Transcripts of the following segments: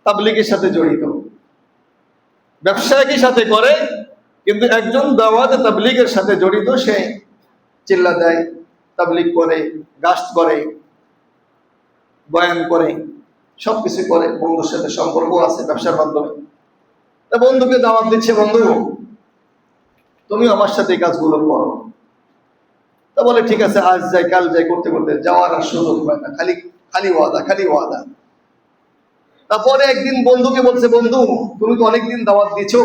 তাবলীগের সাথে জড়িত, ব্যবসা একই সাথে করে, কিন্তু একজন দাওয়াতে তাবলীগের সাথে জড়িত, সে চিল্লা দেয়, তাবলীগ করে, গাস্ট করে, বয়ান করে, সবকিছু করে, বন্ধুর সাথে সম্পর্ক আছে ব্যবসার মাধ্যমে। তা বন্ধুকে দাওয়াত দিচ্ছে, বন্ধু তুমি আমার সাথে এই কাজগুলো করো। তা বলে ঠিক আছে, আজ যাই কাল যাই করতে করতে যাওয়ার আর সুযোগ হয় না, খালি খালি ওয়াদা, খালি ওয়াদা। তারপরে একদিন বন্ধুকে বলছে, বন্ধু তুমি তো অনেকদিন দাওয়াত দিছো,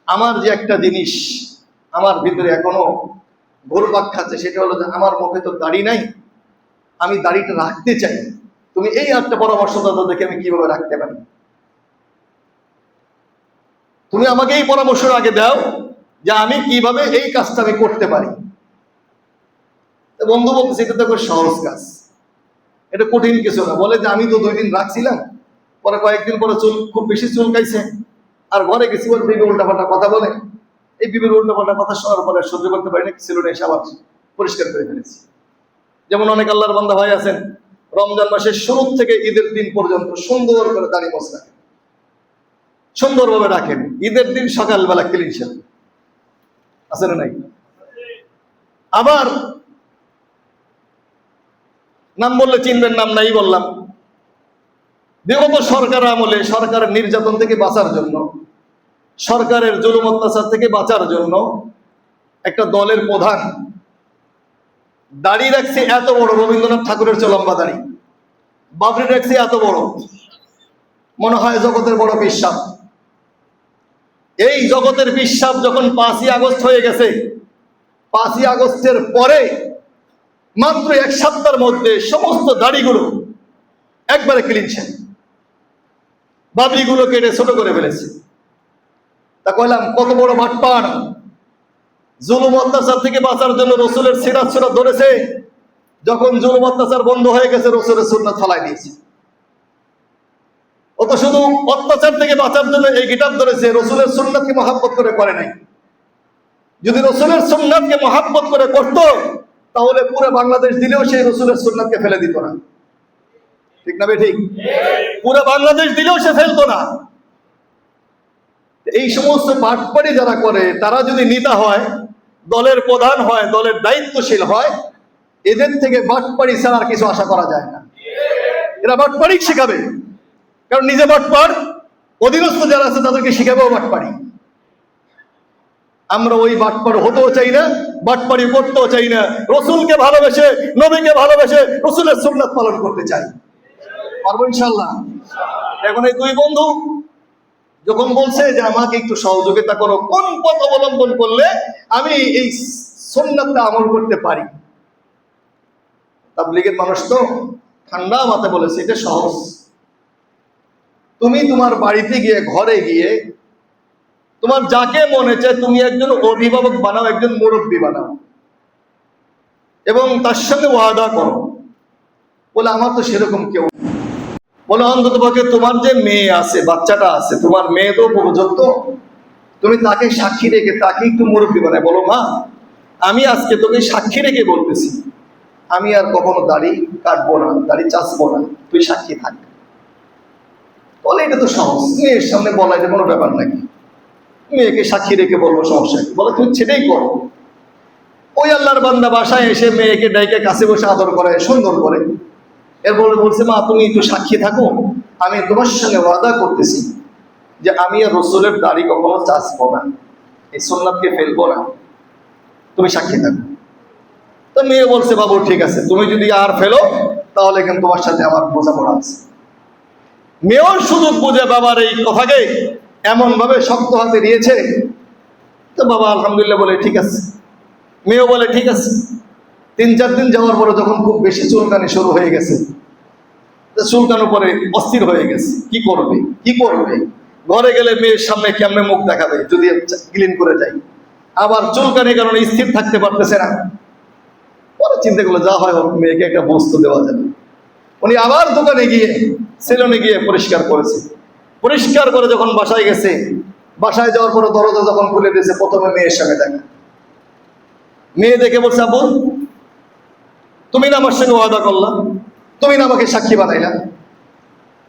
আমার যে একটা জিনিস আমার ভিতরে এখনো ঘুরপাক খাচ্ছে, সেটা হলো যে আমার মুখে তো দাড়ি নাই, আমি দাড়িটা রাখতে চাই, তুমি এই একটা পরামর্শ দাও দেখে আমি কিভাবে রাখতে পারি। তুমি আমাকে এই পরামর্শ আগে দাও যে আমি কিভাবে এই কাজটা আমি করতে পারি। বন্ধু বলতেছে এটা তো সহজ কাজ, এটা কঠিন কিছু না। বলে যে আমি তো 2 দিন রাখছিলাম, পরে কয়েকদিন পরে চুল খুব বেশি চুলকাইছে, আর ঘরে গেছি, বলে বিবি উল্টাপাল্টা কথা বলে, এই বিবির উল্টাপাল্টা কথা শোনার পরে সহ্য করতে পারি না, ছিল না, এসে আবার পরিষ্কার করে ফেলেছি। যেমন অনেক আল্লাহর বান্দা ভাই আছেন, রমজান মাসের শুরু থেকে ঈদের দিন পর্যন্ত সুন্দর করে দাড়ি মোছ রাখেন, সুন্দরভাবে রাখেন, ঈদের দিন সকালবেলা ক্লিন শেভ আছে না নাই। আবার নাম বললে চিনবেন, নাম নাই বললাম, বিগত সরকার আমলে সরকারের নির্যাতন থেকে বাঁচার জন্য, সরকারের জুলুম অত্যাচার থেকে বাঁচার জন্য একটা দলের প্রধান দাড়ি রাখছে এত বড়, রবীন্দ্রনাথ ঠাকুরের চেয়ে লম্বা দাড়ি, বাবরি রাখছে এত বড়, মনে হয় জগতের বড় বিশ্বাস। এই জগতের বিশ্বাস যখন 5ই আগস্ট হয়ে গেছে, 5ই আগস্টের পরে মাত্র 1 সপ্তাহের মধ্যে সমস্ত দাড়িগুলো একবারে ক্লিনছেন, বাবরিগুলো কেটে ছোট করে ফেলেছে। তা কইলাম কত বড় বাটপার, জুলুম অত্যাচার থেকে বাঁচার জন্য রসুলের সিরাত সুরাত ধরেছে, যখন জুলুম অত্যাচার বন্ধ হয়ে গেছে রসুলের সুন্নাত ফলাই দিয়েছে। ও তো শুধু অত্যাচার থেকে বাঁচার জন্য এই কিতাব ধরেছে, রসুলের সুন্নাতকে মহাব্বত করে নাই। যদি রসুলের সুন্নাতকে মহাব্বত করে করত, তাহলে পুরো বাংলাদেশ দিলেও সেই রসুলের সুন্নাতকে ফেলে দিত না, ঠিক না? ঠিক, পুরো বাংলাদেশ দিলেও সে ফেলতো না। এই সমস্ত বাটপাড়ি যারা করে, তারা যদি নেতা হয়, দলের প্রধান হয়, দলের দায়িত্বশীল হয়, এদের থেকে বাটপাড়ি ছাড়া আর কিছু আশা করা যায় না। এরা বাটপাড়ি শিখাবে, কারণ নিজে বাটপাড়, অধীনস্থ যারা আছে তাদেরকে শিখাবেও বাটপাড়ি। আমরা ওই বাটপাড় হতেও চাই না, বাটপাড়ি করতেও চাই না, রসুলকে ভালোবেসে, নবীকে ভালোবেসে রসুলের সুন্নাত পালন করতে চাই, পারবো ইনশাআল্লাহ। এখন এই 2 বন্ধু যখন বলছে যে আমাকে একটু সহযোগিতা করো, কোন পথ অবলম্বন করলে আমি এই সুন্নাতটা আমল করতে পারি। তাবলীগের মানুষ তো ঠান্ডা মাথায় বলেছে এটা সহজ। তুমি তোমার বাড়িতে গিয়ে, ঘরে গিয়ে তোমার যাকে মনে চায় তুমি একজন অভিভাবক বানাও, একজন মুরব্বী বানাও, এবং তার সঙ্গে ওয়াদা করো। বলে আমার তো সেরকম কেউ, বলে অন্তত পক্ষে তোমার যে মেয়ে আছে, বাচ্চাটা আছে, তোমার মেয়ে তো উপযুক্ত, তুমি তাকে সাক্ষী রেখে তাকে একটু মুরব্বী বানায় বলো, মা আমি আজকে তোকে সাক্ষী রেখে বলতেছি, আমি আর কখনো দাড়ি কাটবো না, দাড়ি চাচবো না, তুই সাক্ষী থাক। বলে এটা তো সহজ, মেয়ের সামনে বলা এটা কোনো ব্যাপার নাকি, মেয়েকে সাক্ষী রেখে বলবো, সমস্যা কি? বলে তুমি সেটাই করো। ওই আল্লাহর বান্দা বাসায় এসে মেয়েকে ডাইকে কাছে বসে আদর করে, সুন্দর করে, এরপর বলছে, মা তুমি একটু সাক্ষী থাকো, আমি তোমার সঙ্গে ওয়াদা করতেছি যে আমি আর রসুলের দাড়ি কখনো চাচবো না, এই সুন্নাতকে ফেলবো না, তুমি সাক্ষী থাকো। তো মেয়ে বলছে, বাবু ঠিক আছে, তুমি যদি আর ফেলো তাহলে কিন্তু তোমার সাথে আমার বোঝাপড়া আছে। মেয়ের সুযোগ বুঝে বাবার এই কথাকে এমন ভাবে শক্ত হাতে নিয়েছে, তো বাবা আলহামদুলিল্লাহ বলে ঠিক আছে। মেয়েও বলে ঠিক আছে। 3-4 দিন যাওয়ার পরে যখন খুব বেশি চুলকানি শুরু হয়ে গেছে, চুলকানোর পরে অস্থির হয়ে গেছে, কি করবে কি করবে, ঘরে গেলে মেয়ের সামনে কেমনে মুখ দেখাবে যদি ক্লিন করে যাই, আবার চুলকানির কারণে স্থির থাকতে পারতেছে না। পরে চিন্তা করলো যা হয় হোক, মেয়েকে একটা বস্তু দেওয়া যাবে। উনি আবার দোকানে গিয়ে, সেলুনে গিয়ে পরিষ্কার করেছে। পরিষ্কার করে যখন বাসায় গেছে, বাসায় যাওয়ার পরে দরজা যখন খুলে দিয়েছে, প্রথমে মেয়ের সঙ্গে দেখা। মেয়ে দেখে বলছে, আব্বু তুমি না আমার সঙ্গে ওয়াদা করলাম, তুমি না আমাকে সাক্ষী বানাইলা,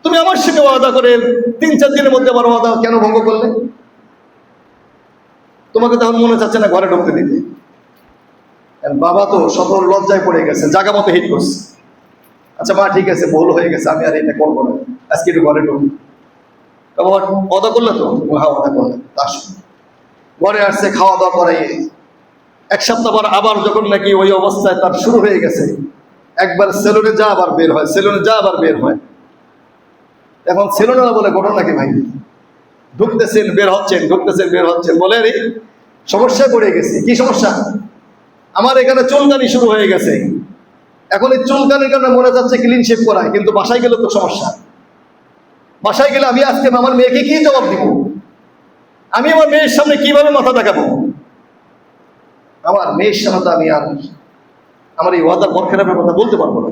তুমি আমার সাথে ওয়াদা করে 3-4 দিনের মধ্যে আমার ওয়াদা কেন ভঙ্গ করলে? তোমাকে তখন মনে চাচ্ছে না ঘরে ঢুকতে দিতে। বাবা তো সকল লজ্জায় পড়ে গেছে, জায়গা মতো হিট করছে। আচ্ছা মা ঠিক আছে, ভুল হয়ে গেছে, আমি আর এটা করবো না, আজকে একটু ঘরে ঢুকবো। বাবা ওয়াদা করলে তো? হ্যাঁ ওয়াদা করলে। ঘরে আসছে, খাওয়া দাওয়া করাইয়ে 1 সপ্তাহ পর আবার যখন নাকি ওই অবস্থায় তার শুরু হয়ে গেছে, একবার সেলুনে যা আবার বের হয়, সেলুনে যা আবার বের হয়। এখন সেলুনে বলে ঘটনা কি ভাই? ঢুকতেছেন বের হচ্ছেন, ঢুকতেছেন বের হচ্ছেন, বলে রে সমস্যা পড়ে গেছে। কি সমস্যা? আমার এখানে চুলকানি শুরু হয়ে গেছে। এখন এই চুলকানির কারণে মনে যাচ্ছে ক্লিন শেভ করায়, কিন্তু বাসায় গেলে তো সমস্যা। বাসায় গেলে আমি আজকে আমার মেয়েকে কি জবাব দিব? আমি আমার মেয়ের সামনে কিভাবে মাথা দেখাবো? আমার মেয়ের সামনে তো আমি আর আমার এই ওয়াদার বরখেলাপের কথা বলতে পারবো না।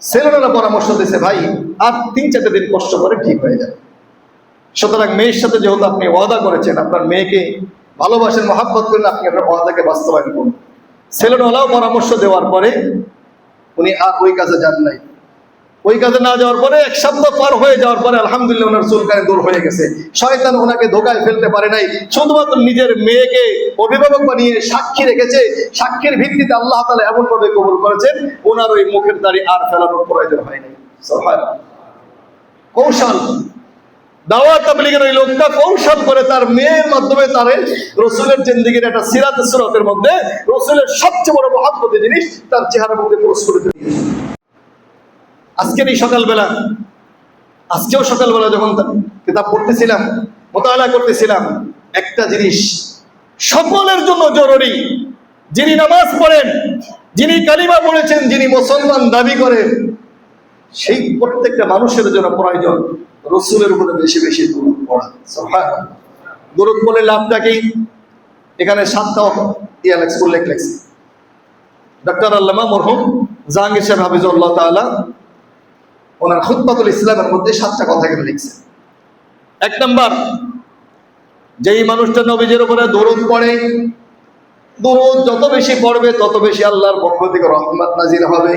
ছেলেরা পরামর্শ দিয়েছে, ভাই আর 3-4 দিন কষ্ট করে ঠিক হয়ে যাবে। সুতরাং মেয়ের সাথে যেহেতু আপনি ওয়াদা করেছেন, আপনার মেয়েকে ভালোবাসেন, মহাব্বত করেন, আপনি আপনার ওয়াদাকে বাস্তবায়ন করুন। ছেলেরাও পরামর্শ দেওয়ার পরে উনি আর ওই কাজে যান নাই। ওই কাজে না যাওয়ার পরে 1 সপ্তাহ পার হয়ে যাওয়ার পরে আলহামদুলিল্লাহ ওনার চুলকানি দূর হয়ে গেছে। শয়তান ওনাকে ধোকায় ফেলতে পারে নাই। শুধুমাত্র নিজের মেয়েকে অভিভাবক বানিয়ে সাক্ষী রেখেছে। সাক্ষীর ভিত্তিতে আল্লাহ তাআলা এমন ভাবে কবুল করেছেন, ওনার ওই মুখের দাড়ি আর ফেলানোর প্রয়োজন হয় নাই। সুবহানাল্লাহ। কৌশল দাওয়াত তাবলীগের ওই লোকটা কৌশল করে তার মেয়ের মাধ্যমে তার রাসূলের জিন্দেগীর একটা সিরাত সুরাতের মধ্যে রাসূলের সবচেয়ে বড় মহব্বতের জিনিস তার চেহারার মধ্যে প্রস্ফুটিত হয়েছে। আজকের এই সকালবেলা, আজকেও সকালবেলা যখন কিতাব পড়তেছিলাম, মোতালা করতেছিলাম, একটা জিনিস সকলের জন্য জরুরি। যিনি নামাজ পড়েন, যিনি কালিমা পড়েছেন, যিনি মুসলমান দাবি করেন, সেই প্রত্যেকটা মানুষের জন্য প্রয়োজন রাসূলের উপরে বেশি বেশি দরুদ পড়া। সুবহানাল্লাহ। দরুদ পড়লে লাভটা কি? এখানে 7টা উল্লেখ লেখছে ডক্টর আল্লামা মরহুম জাহাঙ্গীর সাহেব হাফিজাহুল্লাহ তাআলা ওনার খুতবাতুল ইসলামের মধ্যে 7টা কথা এখানে লিখছে। 1 নাম্বার, যেই মানুষটা নবীজির উপরে দরুদ পড়ে, দরুদ যত বেশি পড়বে তত বেশি আল্লাহর পক্ষ থেকে রহমত নাজিল হবে।